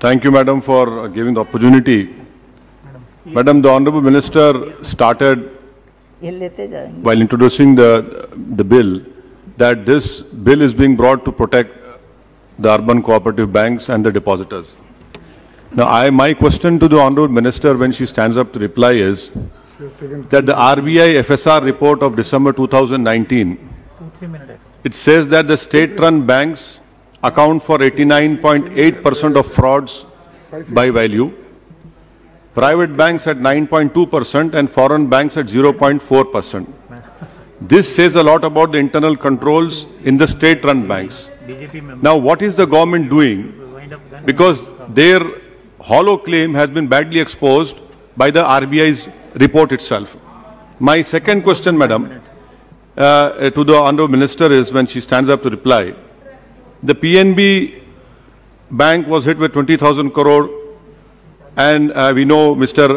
Thank you, Madam, for giving the opportunity. Madam, the Honorable Minister started while introducing the bill that this bill is being brought to protect the urban cooperative banks and the depositors. Now, my question to the Honorable Minister when she stands up to reply is that the RBI FSR report of December 2019, it says that the state-run banks account for 89.8% of frauds by value, private banks at 9.2% and foreign banks at 0.4%. This says a lot about the internal controls in the state-run banks. Now, what is the government doing? Because their hollow claim has been badly exposed by the RBI's report itself. My second question, Madam, to the Honorable Minister is when she stands up to reply. The PNB bank was hit with 20,000 crore and we know Mr.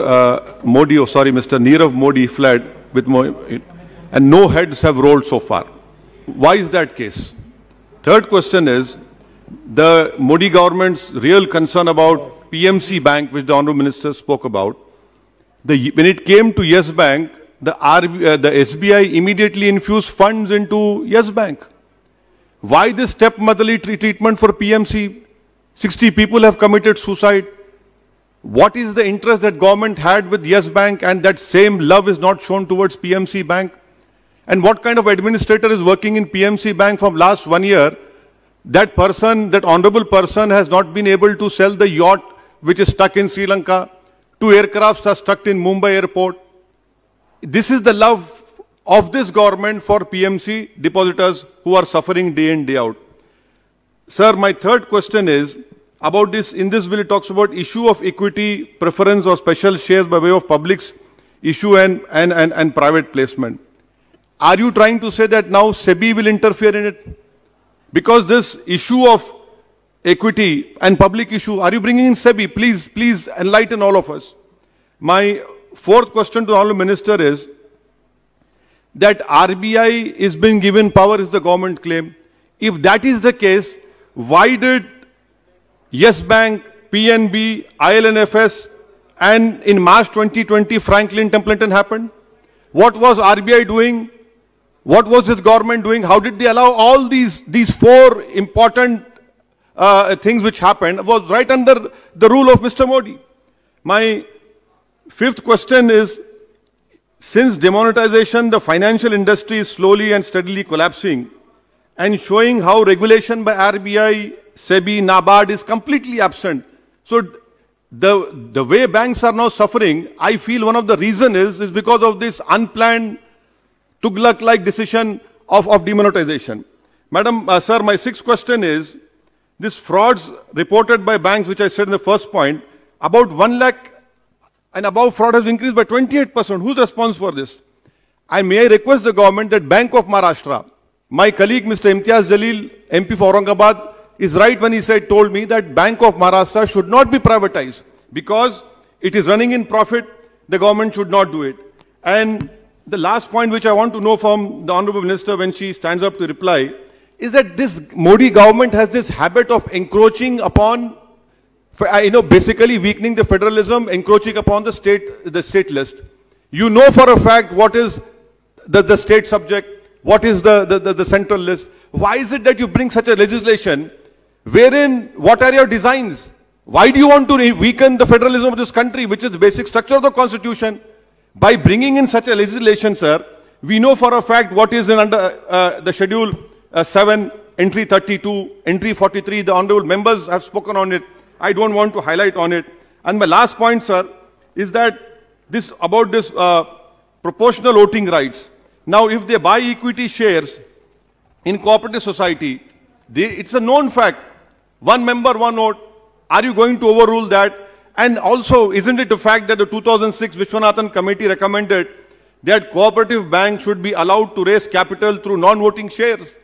Mr. Nirav Modi fled with and no heads have rolled so far. Why is that case? Third question is the Modi government's real concern about PMC Bank, which the Honorable Minister spoke about. When it came to Yes Bank, the SBI immediately infused funds into Yes Bank. Why this stepmotherly treatment for PMC? 60 people have committed suicide. What is the interest that government had with Yes Bank and that same love is not shown towards PMC Bank? And what kind of administrator is working in PMC Bank from last 1 year? That person, that honorable person has not been able to sell the yacht which is stuck in Sri Lanka. 2 aircrafts are stuck in Mumbai airport. This is the love of this government for PMC depositors who are suffering day in, day out. Sir, my third question is about this. In this bill, it talks about issue of equity, preference or special shares by way of public's issue and private placement. Are you trying to say that now SEBI will interfere in it? Because this issue of equity and public issue, are you bringing in SEBI? Please enlighten all of us. My fourth question to the Honorable Minister is that RBI is being given power is the government claim. If that is the case, why did Yes Bank, PNB, IL&FS and in March 2020 Franklin Templeton happened? What was RBI doing? What was this government doing? How did they allow all these four important things which happened was right under the rule of Mr. Modi? My fifth question is, since demonetization, the financial industry is slowly and steadily collapsing and showing how regulation by RBI, SEBI, NABARD is completely absent. So the way banks are now suffering, I feel one of the reasons is because of this unplanned Tughlaq-like decision of demonetization. Madam, sir, my sixth question is, this frauds reported by banks, which I said in the first point, about 1 lakh and above fraud has increased by 28%. Who's responsible for this? May I request the government that Bank of Maharashtra, my colleague Mr. Imtiaz Jalil, MP for Aurangabad, is right when he told me that Bank of Maharashtra should not be privatized because it is running in profit. The government should not do it. And the last point which I want to know from the Honorable Minister when she stands up to reply is that this Modi government has this habit of encroaching upon, basically weakening the federalism, encroaching upon the state list. You know for a fact what is the state subject, what is the central list. Why is it that you bring such a legislation wherein, what are your designs? Why do you want to weaken the federalism of this country, which is the basic structure of the constitution? By bringing in such a legislation, sir, we know for a fact what is under the schedule 7, entry 32, entry 43. The honorable members have spoken on it. I don't want to highlight on it. And my last point, sir, is that about this proportional voting rights. Now, if they buy equity shares in cooperative society, it's a known fact. 1 member, 1 vote. Are you going to overrule that? And also, isn't it a fact that the 2006 Vishwanathan Committee recommended that cooperative banks should be allowed to raise capital through non-voting shares?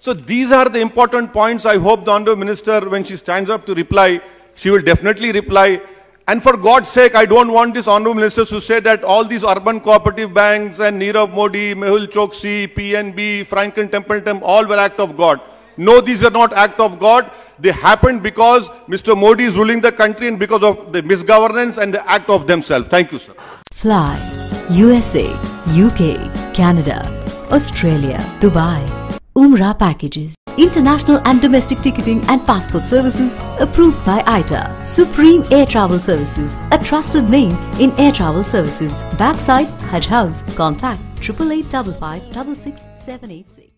So these are the important points. I hope the Honorable Minister, when she stands up to reply, she will definitely reply. And for God's sake, I don't want this Honorable Minister to say that all these urban cooperative banks and Nirav Modi, Mehul Choksi, PNB, Franklin Templeton, all were act of God. No, these are not act of God. They happened because Mr. Modi is ruling the country and because of the misgovernance and the act of themselves. Thank you, sir. Fly USA, UK, Canada, Australia, Dubai. Umrah packages. International and domestic ticketing and passport services approved by ITA. Supreme Air Travel Services, a trusted name in air travel services. Backside Hajj House. Contact 8855 556 786.